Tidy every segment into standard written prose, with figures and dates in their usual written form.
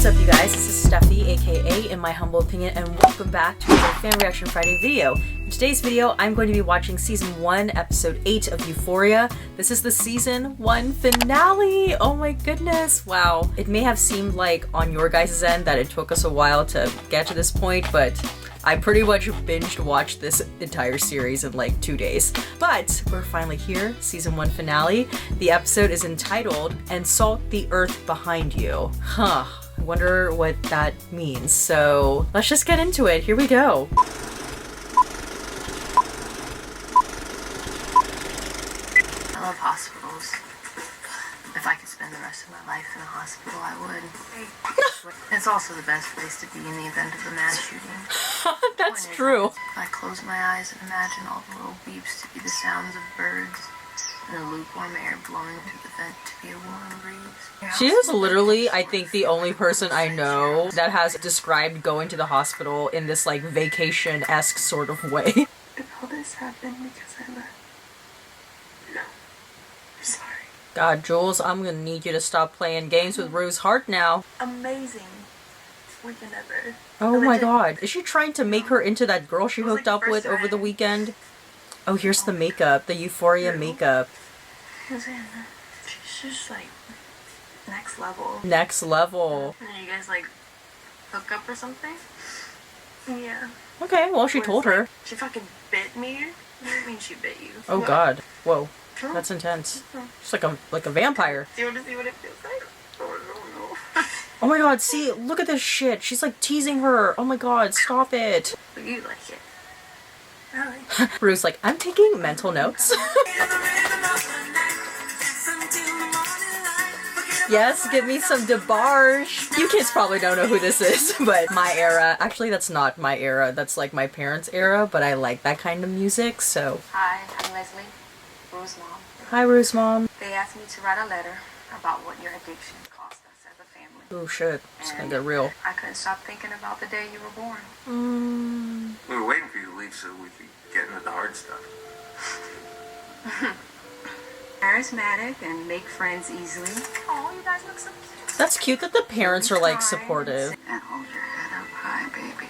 What's up, you guys? This is Steffi, aka In My Humble Opinion, and welcome back to another Fan Reaction Friday video. In today's video, I'm going to be watching Season 1, Episode 8 of Euphoria. This is the Season 1 finale! Oh my goodness, wow. It may have seemed like on your guys' end that it took us a while to get to this point, but I pretty much binged watched this entire series in like 2 days. But we're finally here, Season 1 finale. The episode is entitled, "And Salt the Earth Behind You." Huh, I wonder what that means. So let's just get into it. Here we go. I love hospitals. If I could spend the rest of my life in a hospital, I would. It's also the best place to be in the event of a mass shooting. That's true. I close my eyes and imagine all the little beeps to be the sounds of birds, and the lukewarm air blowing through the vent to be a warm breeze. She is literally, I think, the only person I know that has described going to the hospital in this like vacation-esque sort of way. Did all this happen because I left? No. I'm sorry. God, Jules, I'm gonna need you to stop playing games with Rue's heart now. Amazing weekend ever. Oh my god. Is she trying to make her into that girl she hooked up with over the weekend? Oh, here's the makeup. The Euphoria makeup. She's just like next level. Next level. And you guys like hook up or something? Yeah. Okay, well, she told her. She fucking bit me? What do you mean she bit you? Oh god. Whoa. That's intense. She's like a vampire. Do you want to see what it feels like? Oh no. Oh my god, see, look at this shit. She's like teasing her. Oh my god, stop it. You like it. Really? Rue's like, I'm taking mental notes. Yes, give me some DeBarge. You kids probably don't know who this is, but my era. Actually, that's not my era. That's like my parents' era, but I like that kind of music, so. Hi, I'm Leslie, Rue's mom. Hi, Rue's mom. They asked me to write a letter about what your addiction cost us as a family. Oh shit, it's gonna get real. I couldn't stop thinking about the day you were born. We were waiting for you to leave so we could get into the hard stuff. Charismatic and make friends easily. Oh, you guys look so cute. That's cute that the parents are like supportive. And hold your head up high, baby.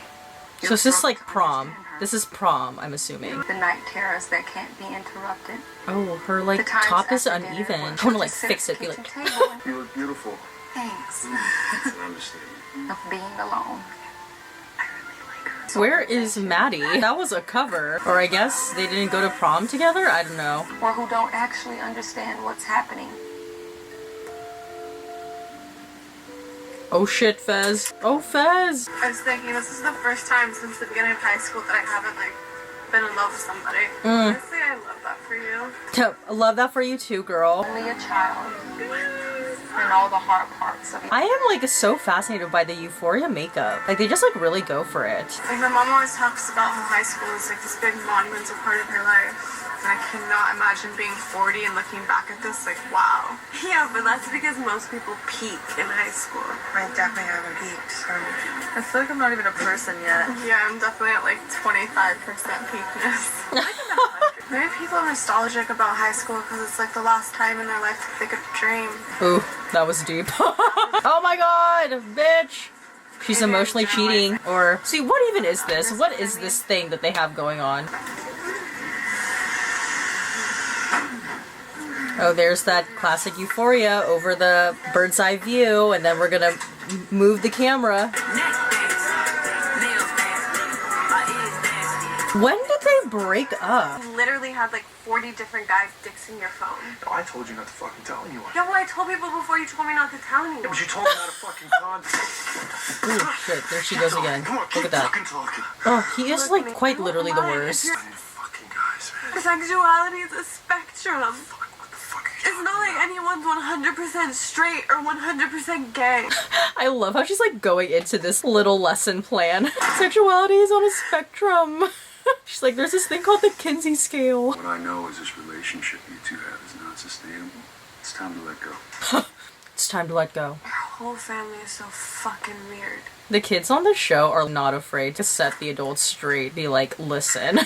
So is this like prom? This is prom, I'm assuming. The night terrors that can't be interrupted. Oh, her like top is uneven. I wanna like fix it, be like. You look beautiful. Thanks. That's an understatement. Of being alone. I really like her. Where is Maddie? That was a cover. Or I guess they didn't go to prom together? I don't know. Or who don't actually understand what's happening. Oh shit, Fez. Oh, Fez! I was thinking this is the first time since the beginning of high school that I haven't like been in love with somebody. Honestly, I love that for you. I love that for you too, girl. Only a child. And all the hard parts of it. I am like so fascinated by the Euphoria makeup. Like they just like really go for it. Like my mom always talks about how high school is like this big monumental part of her life. And I cannot imagine being 40 and looking back at this like, wow. Yeah, but that's because most people peak in high school. I definitely haven't peaked, so I feel like I'm not even a person yet. Yeah, I'm definitely at like 25% peakness. Maybe people are nostalgic about high school because it's like the last time in their life that they could dream. Ooh, that was deep. Oh my god, bitch! She's emotionally cheating. Or, see, what even is this? What is this thing that they have going on? Oh, there's that classic Euphoria over the bird's eye view, and then we're gonna move the camera. When did they break up? You literally had like 40 different guys dicks in your phone. I told you not to fucking tell anyone. Yeah, well, I told people before you told me not to tell anyone. Yeah, but you told me not to fucking contact. Ooh, shit, there she goes again. Come on, Look keep at that. fucking talking. Oh, he is like quite literally the worst. You fucking guys, man. Sexuality is a spectrum. What the fuck are you It's not like anyone's 100% straight or 100% gay. I love how she's like going into this little lesson plan. Sexuality is on a spectrum. She's like, there's this thing called the Kinsey scale. What I know is this relationship you two have is not sustainable. It's time to let go. It's time to let go. Our whole family is so fucking weird. The kids on the show are not afraid to set the adults straight. Be like, listen.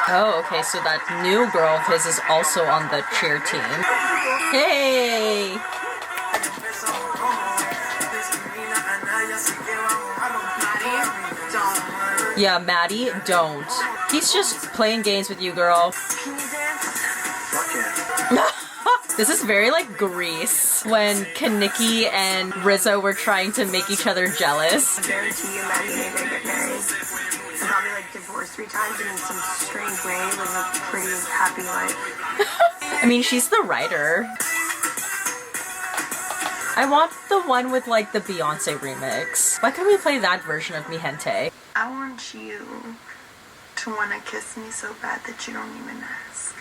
Oh, okay, so that new girl of his is also on the cheer team. Hey! Yeah, Maddie, don't. He's just playing games with you, girl. Can you dance? Fuck yeah. This is very like Grease, when Kaneki and Rizzo were trying to make each other jealous. I guarantee you Maddie and AJ get married. And probably like divorced 3 times and in some strange way live a pretty happy life. I mean, she's the writer. I want the one with like the Beyonce remix. Why can't we play that version of Mi Gente? I want you to want to kiss me so bad that you don't even ask.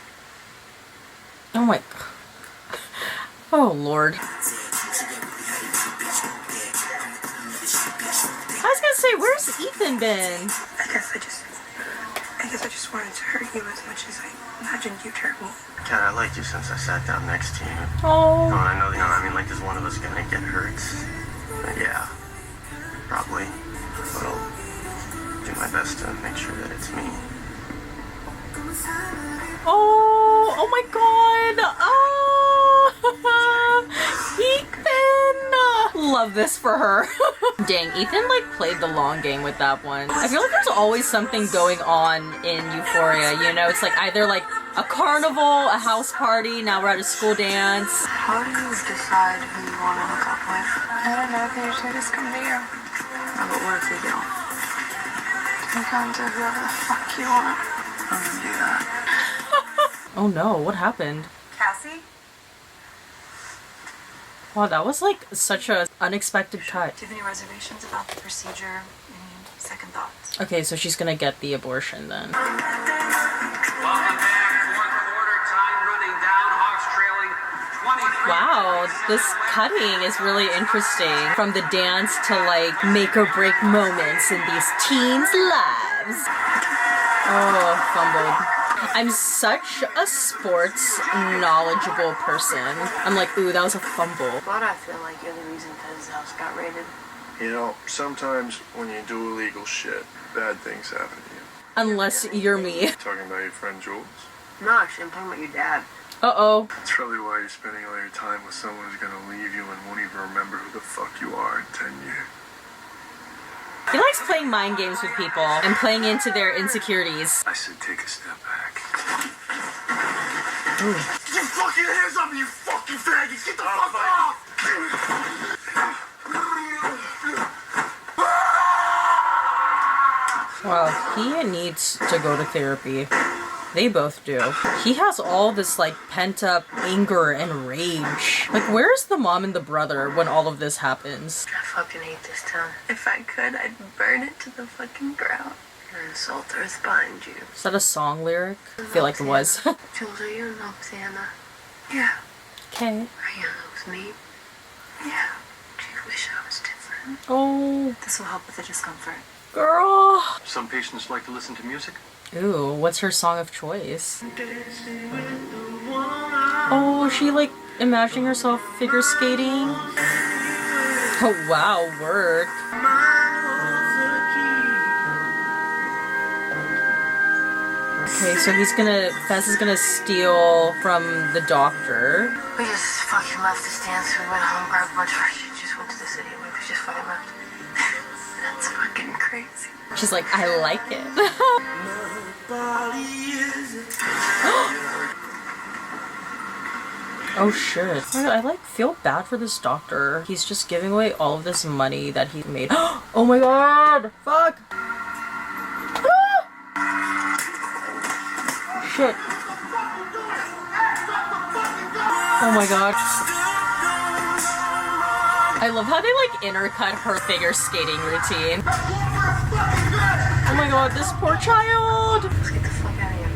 Oh my... Oh, Lord. I was gonna say, where's Ethan been? I guess I just wanted to hurt you as much as I imagined you'd hurt me. God, I liked you since I sat down next to you. Oh. No, I know, I mean, like, is one of us gonna get hurt? Yeah, probably. But I'll do my best to make sure that it's me. Oh my god! Oh! Ethan! Love this for her. Dang, Ethan like played the long game with that one. I feel like there's always something going on in Euphoria, you know? It's like either like a carnival, a house party, now we're at a school dance. How do you decide who you want to hook up with? I don't know if they usually just come to you. But what if they don't? You come to whoever the fuck you want. I'm gonna do that. Oh no, what happened? Cassie? Wow, that was like such a unexpected cut. Do you have any reservations about the procedure? Any second thoughts? Okay, so she's gonna get the abortion then. Welcome back. Fourth quarter, time running down. Hawks trailing 23. Wow, this cutting is really interesting. From the dance to like make or break moments in these teens' lives. Oh, fumbled. I'm such a sports knowledgeable person. I'm like, ooh, that was a fumble. But I feel like you're the reason his house got raided. You know, sometimes when you do illegal shit, bad things happen to you. Unless you're me. Talking about your friend Jules? No, actually, I'm talking about your dad. Uh-oh. That's probably why you're spending all your time with someone who's gonna leave you and won't even remember who the fuck you are in 10 years. He likes playing mind games with people and playing into their insecurities. I said take a step back. You fucking hands up, you fucking faggots! Get the fuck off! Wow, he needs to go to therapy. They both do. He has all this like pent up anger and rage. Like, where's the mom and the brother when all of this happens? I fucking hate this town. If I could, I'd burn it to the fucking ground. And salt earth behind you. Is that a song lyric? I feel like it was. Jules, are you in love with Anna? Yeah, Okay. Are you in love with me? yeah. Do you wish I was different? Oh, This will help with the discomfort. girl. Some patients like to listen to music. Ooh, what's her song of choice? Oh, she like imagining herself figure skating. Oh wow, work. Okay, so Fez is gonna steal from the doctor. We just fucking left this dance. We went home, grabbed a bunch of our shit, just went to the city. We just fucking left. That's fucking crazy. She's like, I like it. Oh shit. I like feel bad for this doctor. He's just giving away all of this money that he made. Oh my god! Fuck! Ah! Shit. Oh my god. I love how they like intercut her figure skating routine. Oh my god, this poor child! Let's get the fuck out of here.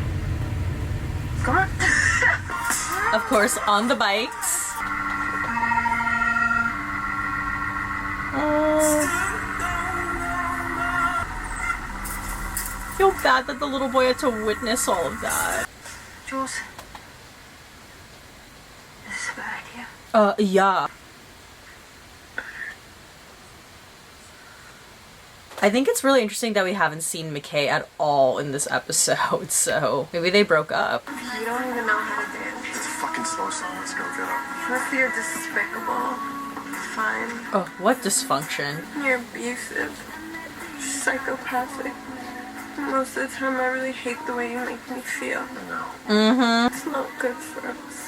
Come on. Of course, on the bikes. Oh. Feel bad that the little boy had to witness all of that. Jules. Is this a bad idea? Yeah. I think it's really interesting that we haven't seen McKay at all in this episode, so maybe they broke up. You don't even know how to dance. It's a fucking slow song, let's go get up. Plus, you're despicable. Fine. Oh, what dysfunction? You're abusive. Psychopathic. Most of the time, I really hate the way you make me feel. Mm-hmm. It's not good for us.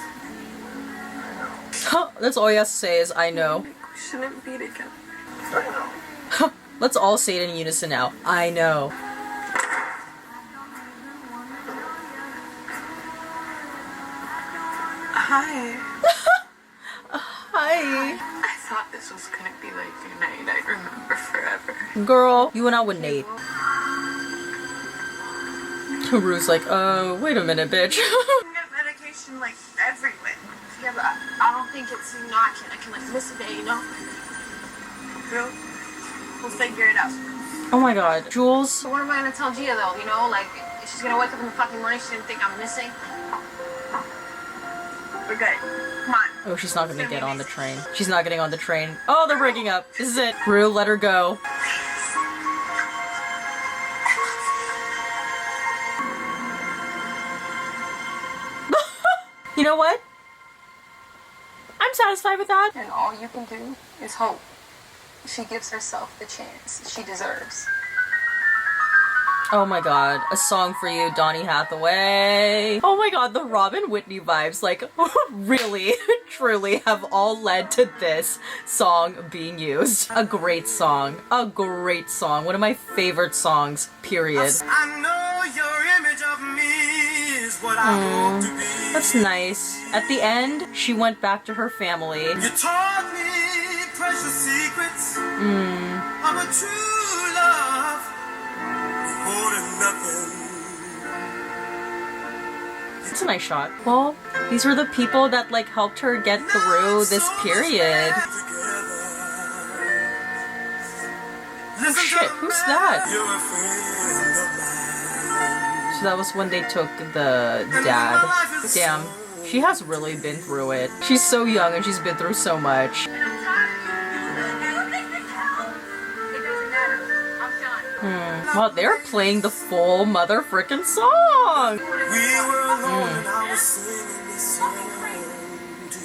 Huh, that's all he has to say is, I know. We shouldn't be together. Let's all say it in unison now. I know. Hi. Hi. I thought this was gonna be like a night I'd remember forever. Girl, you went out with Nate. Rue's like, wait a minute, bitch. You can get medication like everywhere. Yeah, but I don't think it's, you know, I can like miss a day, you know? We'll figure it out. Oh my god. Jules? So what am I gonna tell Gia though, you know? Like, if she's gonna wake up in the fucking morning, she didn't think I'm missing. We're good. Come on. Oh, she's not gonna get on the train. She's not getting on the train. Oh, they're breaking up. This is it. Rue, let her go. You know what? I'm satisfied with that. And all you can do is hope. She gives herself the chance she deserves. Oh my god, a song for you, Donny Hathaway. Oh my god, the Robin Whitney vibes, like, really, truly have all led to this song being used. A great song. A great song. One of my favorite songs, period. I know your image of me is what I hope to be. That's nice. At the end, she went back to her family. You taught me precious secrets of a true love. It's a nice shot. Well, these were the people that like helped her get through this period. Oh shit, who's that? So that was when they took the dad. Damn, she has really been through it. She's so young and she's been through so much. Wow, they're playing the full mother frickin' song! We were alone and I was singing this song to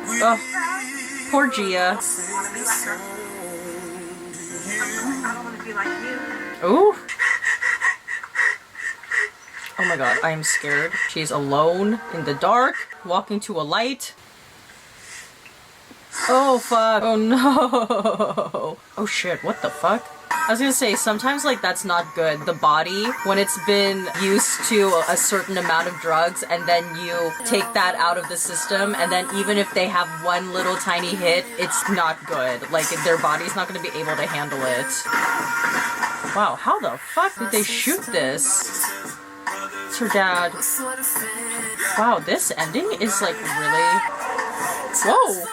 you. Oh, poor Gia. I don't want to be like you. Ooh. Oh my god, I am scared. She's alone in the dark, walking to a light. Oh fuck. Oh no. Oh shit, what the fuck? I was gonna say, sometimes like that's not good. The body, when it's been used to a certain amount of drugs and then you take that out of the system and then even if they have one little tiny hit, it's not good. Like their body's not gonna be able to handle it. Wow, how the fuck did they shoot this? It's her dad. Wow, this ending is like really... Whoa!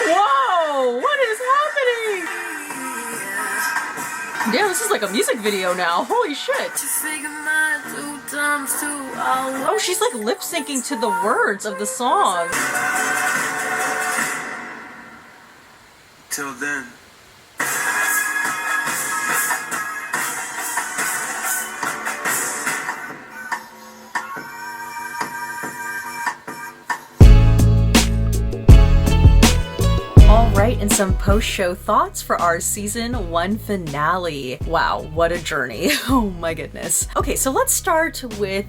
Whoa! What is happening? Damn, this is like a music video now. Holy shit. Oh, she's like lip syncing to the words of the song. Till then. Alright, and some post-show thoughts for our season 1 finale. Wow, what a journey. Oh my goodness. Okay, so let's start with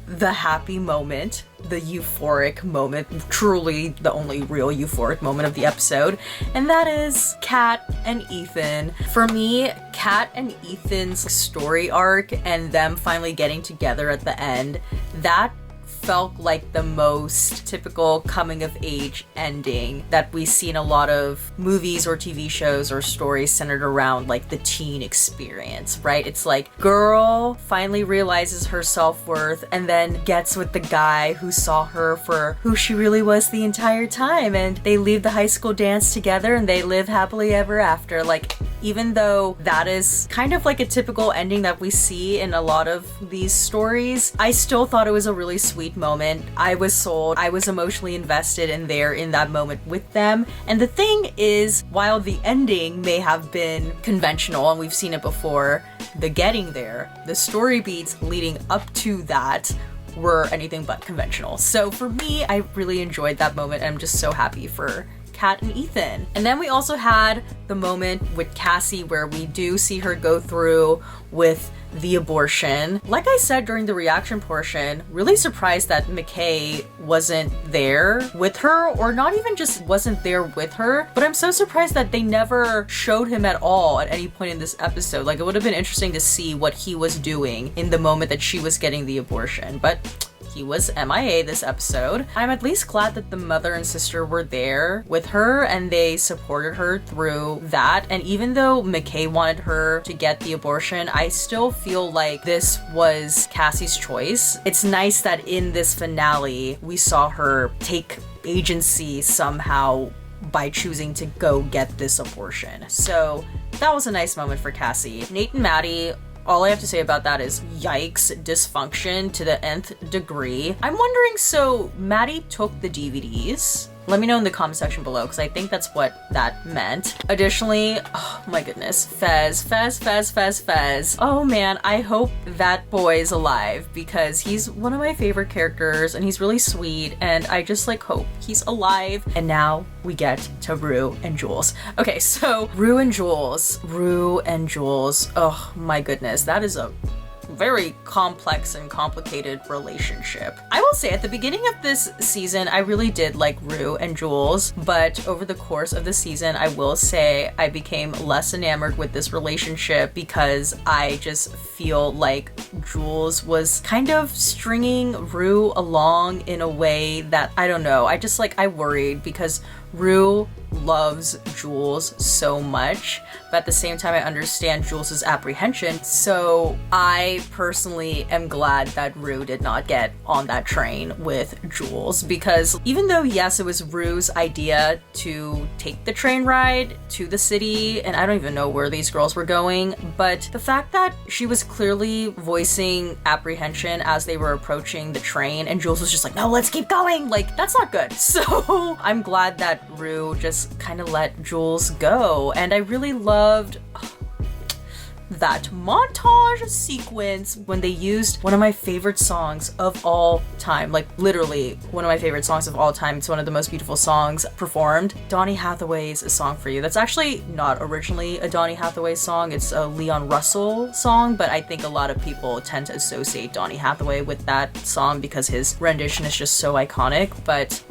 the happy moment, the euphoric moment, truly the only real euphoric moment of the episode, and that is Kat and Ethan. For me, Kat and Ethan's story arc and them finally getting together at the end, that felt like the most typical coming of age ending that we see in a lot of movies or TV shows or stories centered around like the teen experience, right? It's like girl finally realizes her self-worth and then gets with the guy who saw her for who she really was the entire time, and they leave the high school dance together and they live happily ever after. Like even though that is kind of like a typical ending that we see in a lot of these stories, I still thought it was a really sweet moment. I was sold. I was emotionally invested in that moment with them. And the thing is, while the ending may have been conventional and we've seen it before, the getting there, the story beats leading up to that were anything but conventional. So for me, I really enjoyed that moment, and I'm just so happy for Kat and Ethan. And then we also had the moment with Cassie where we do see her go through with the abortion. Like I said during the reaction portion, really surprised that McKay wasn't there with her, or not even just wasn't there with her, but I'm so surprised that they never showed him at all at any point in this episode. Like, it would have been interesting to see what he was doing in the moment that she was getting the abortion, but he was MIA this episode. I'm at least glad that the mother and sister were there with her and they supported her through that. And even though McKay wanted her to get the abortion, I still feel like this was Cassie's choice. It's nice that in this finale, we saw her take agency somehow by choosing to go get this abortion. So that was a nice moment for Cassie. Nate and Maddie, all I have to say about that is yikes, dysfunction to the nth degree. I'm wondering, so Maddie took the DVDs? Let me know in the comment section below, because I think that's what that meant. Additionally, oh my goodness, Fez. Oh man, I hope that boy is alive, because he's one of my favorite characters and he's really sweet, and I just like hope he's alive. And now we get to Rue and Jules. Okay, so Rue and Jules. Oh my goodness, that is a very complex and complicated relationship. I will say at the beginning of this season, I really did like Rue and Jules, but over the course of the season, I will say I became less enamored with this relationship because I just feel like Jules was kind of stringing Rue along in a way that, I don't know, I worried because Rue loves Jules so much, but at the same time I understand Jules's apprehension. So I personally am glad that Rue did not get on that train with Jules, because even though yes, it was Rue's idea to take the train ride to the city, and I don't even know where these girls were going, but the fact that she was clearly voicing apprehension as they were approaching the train and Jules was just like, no, let's keep going, like that's not good. So I'm glad that Rue just kind of let Jules go, and I really loved that montage sequence when they used one of my favorite songs of all time, like literally one of my favorite songs of all time. It's one of the most beautiful songs performed. Donny Hathaway's A Song for You. That's actually not originally a Donny Hathaway song, it's a Leon Russell song, but I think a lot of people tend to associate Donny Hathaway with that song because his rendition is just so iconic. But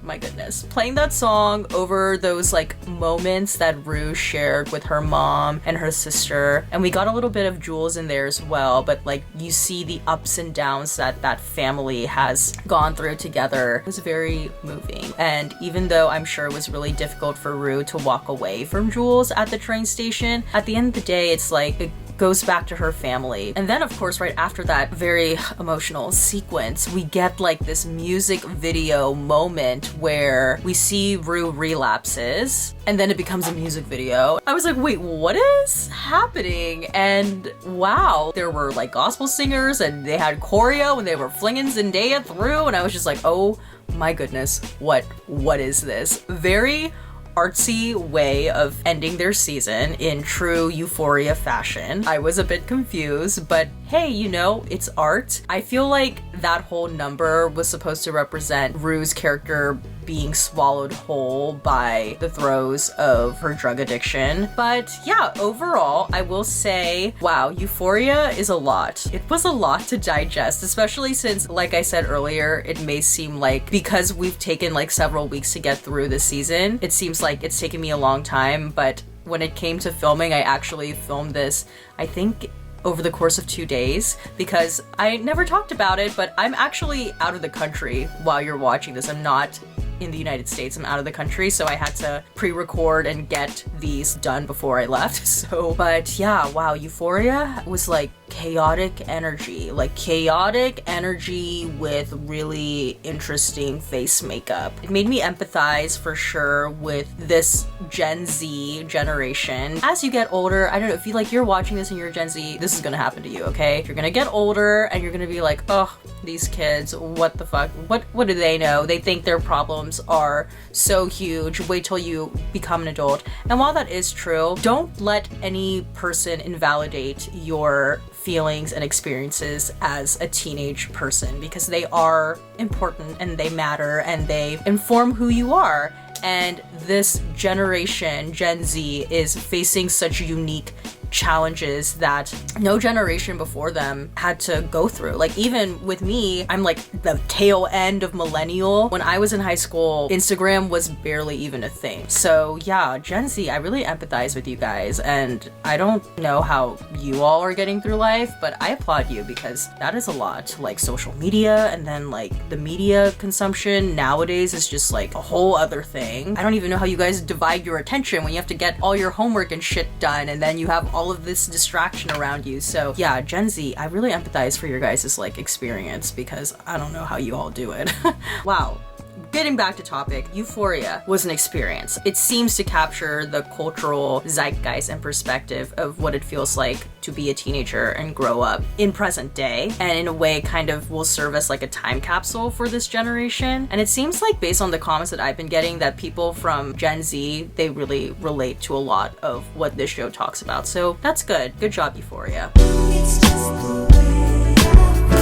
my goodness, playing that song over those like moments that Rue shared with her mom and her sister, and we got a little bit of Jules in there as well, but like you see the ups and downs that that family has gone through together. It was very moving. And even though I'm sure it was really difficult for Rue to walk away from Jules at the train station, at the end of the day, it's like it goes back to her family. And then of course, right after that very emotional sequence, we get like this music video moment where we see Rue relapses and then it becomes a music video. I was like, wait, what is happening? And wow, there were like gospel singers and they had choreo and they were flinging Zendaya through, and I was just like, oh my goodness, what is this? Very artsy way of ending their season in true Euphoria fashion. I was a bit confused, but hey, you know, it's art. I feel like that whole number was supposed to represent Rue's character being swallowed whole by the throes of her drug addiction. But yeah, overall, I will say, wow, Euphoria is a lot. It was a lot to digest, especially since, like I said earlier, it may seem like because we've taken like several weeks to get through the season, it seems like it's taken me a long time, but when it came to filming, I actually filmed this, I think, over the course of 2 days, because I never talked about it, but I'm actually out of the country while you're watching this. I'm not in the United States, I'm out of the country, so I had to pre-record and get these done before I left. So, but yeah, wow, Euphoria was like chaotic energy. Like chaotic energy with really interesting face makeup. It made me empathize for sure with this Gen Z generation. As you get older, I don't know, if you like you're watching this and you're Gen Z, this is gonna happen to you, okay? You're gonna get older and you're gonna be like, oh, these kids, what the fuck? What do they know? They think their problems are so huge. Wait till you become an adult. And while that is true, don't let any person invalidate your feelings and experiences as a teenage person, because they are important and they matter and they inform who you are. And this generation, Gen Z, is facing such unique challenges that no generation before them had to go through. Like even with me, I'm like the tail end of millennial. When I was in high school, Instagram was barely even a thing. So yeah, Gen Z, I really empathize with you guys, and I don't know how you all are getting through life, but I applaud you because that is a lot. Like social media, and then like the media consumption nowadays is just like a whole other thing. I don't even know how you guys divide your attention when you have to get all your homework and shit done, and then you have all of this distraction around you. So yeah, Gen Z, I really empathize for your guys' like experience, because I don't know how you all do it. Wow. Getting back to topic, Euphoria was an experience. It seems to capture the cultural zeitgeist and perspective of what it feels like to be a teenager and grow up in present day, and in a way kind of will serve as like a time capsule for this generation. And it seems like, based on the comments that I've been getting, that people from Gen Z, they really relate to a lot of what this show talks about. So that's good. Good job, Euphoria.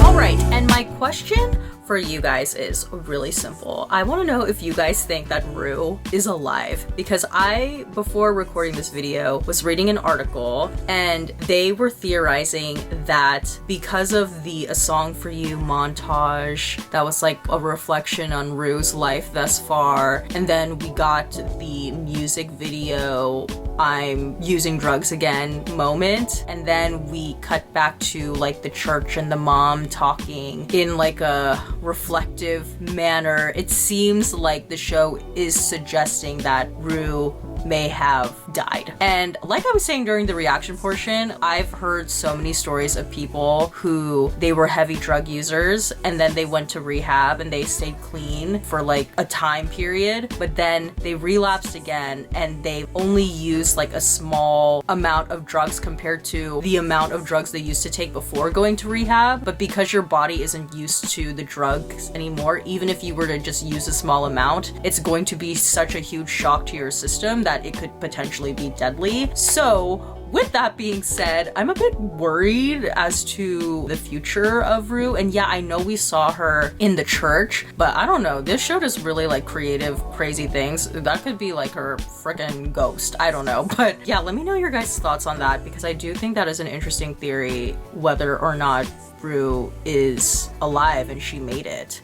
Alright, and my question for you guys is really simple. I want to know if you guys think that Rue is alive, because I, before recording this video, was reading an article and they were theorizing that because of the A Song for You montage, that was like a reflection on Rue's life thus far, and then we got the music video I'm using drugs again moment, and then we cut back to like the church and the mom talking in like a reflective manner. It seems like the show is suggesting that Rue may have died. And like I was saying during the reaction portion, I've heard so many stories of people who they were heavy drug users and then they went to rehab and they stayed clean for like a time period, but then they relapsed again and they only used like a small amount of drugs compared to the amount of drugs they used to take before going to rehab. But because your body isn't used to the drugs anymore, even if you were to just use a small amount, it's going to be such a huge shock to your system that it could potentially be deadly. So with that being said, I'm a bit worried as to the future of Rue. And yeah, I know we saw her in the church, but I don't know. This show does really like creative, crazy things. That could be like her freaking ghost. I don't know. But yeah, let me know your guys' thoughts on that, because I do think that is an interesting theory, whether or not Rue is alive and she made it.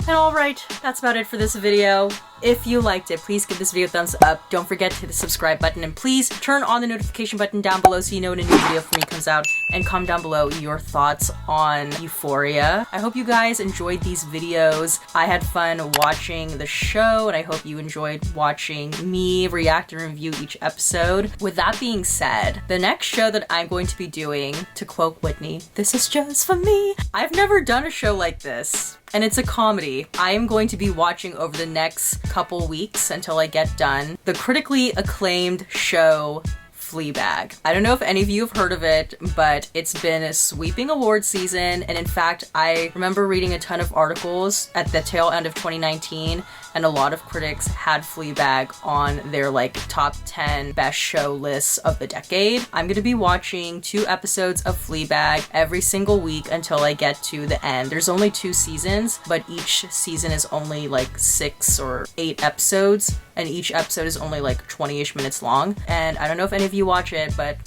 And alright, that's about it for this video. If you liked it, please give this video a thumbs up. Don't forget to hit the subscribe button, and please turn on the notification button down below so you know when a new video from me comes out, and comment down below your thoughts on Euphoria. I hope you guys enjoyed these videos. I had fun watching the show, and I hope you enjoyed watching me react and review each episode. With that being said, the next show that I'm going to be doing, to quote Whitney, "This is just for me." I've never done a show like this, and it's a comedy. I am going to be watching over the next couple weeks until I get done the critically acclaimed show Fleabag. I don't know if any of you have heard of it, but it's been a sweeping award season, and in fact, I remember reading a ton of articles at the tail end of 2019, and a lot of critics had Fleabag on their like top 10 best show lists of the decade. I'm gonna be watching 2 episodes of Fleabag every single week until I get to the end. There's only 2 seasons, but each season is only like 6 or 8 episodes, and each episode is only like 20-ish minutes long. And I don't know if any of you watch it, but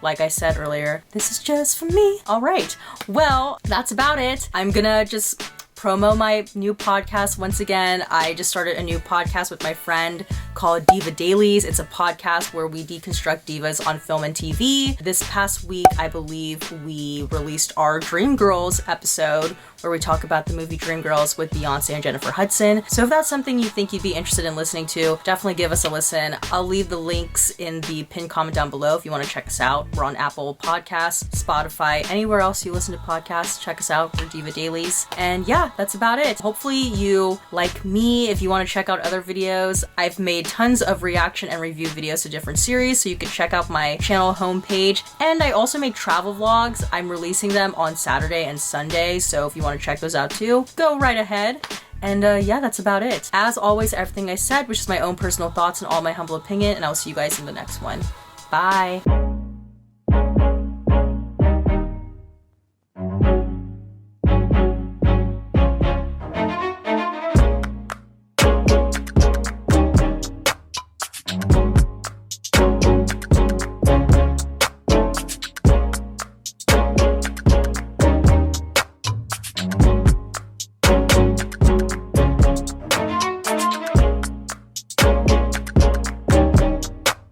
like I said earlier, this is just for me. All right, well, that's about it. I'm gonna just promo my new podcast once again. I just started a new podcast with my friend called Diva Dailies. It's a podcast where we deconstruct divas on film and TV. This past week, I believe we released our Dreamgirls episode where we talk about the movie Dreamgirls with Beyonce and Jennifer Hudson. So if that's something you think you'd be interested in listening to, definitely give us a listen. I'll leave the links in the pinned comment down below if you want to check us out. We're on Apple Podcasts, Spotify, anywhere else you listen to podcasts. Check us out for Diva Dailies. And yeah, that's about it. Hopefully you like me. If you want to check out other videos, I've made tons of reaction and review videos to different series, so you can check out my channel homepage. And I also make travel vlogs. I'm releasing them on Saturday and Sunday, so if you want to check those out too, go right ahead. And yeah, that's about it. As always, everything I said was just my own personal thoughts and all my humble opinion, and I'll see you guys in the next one. Bye.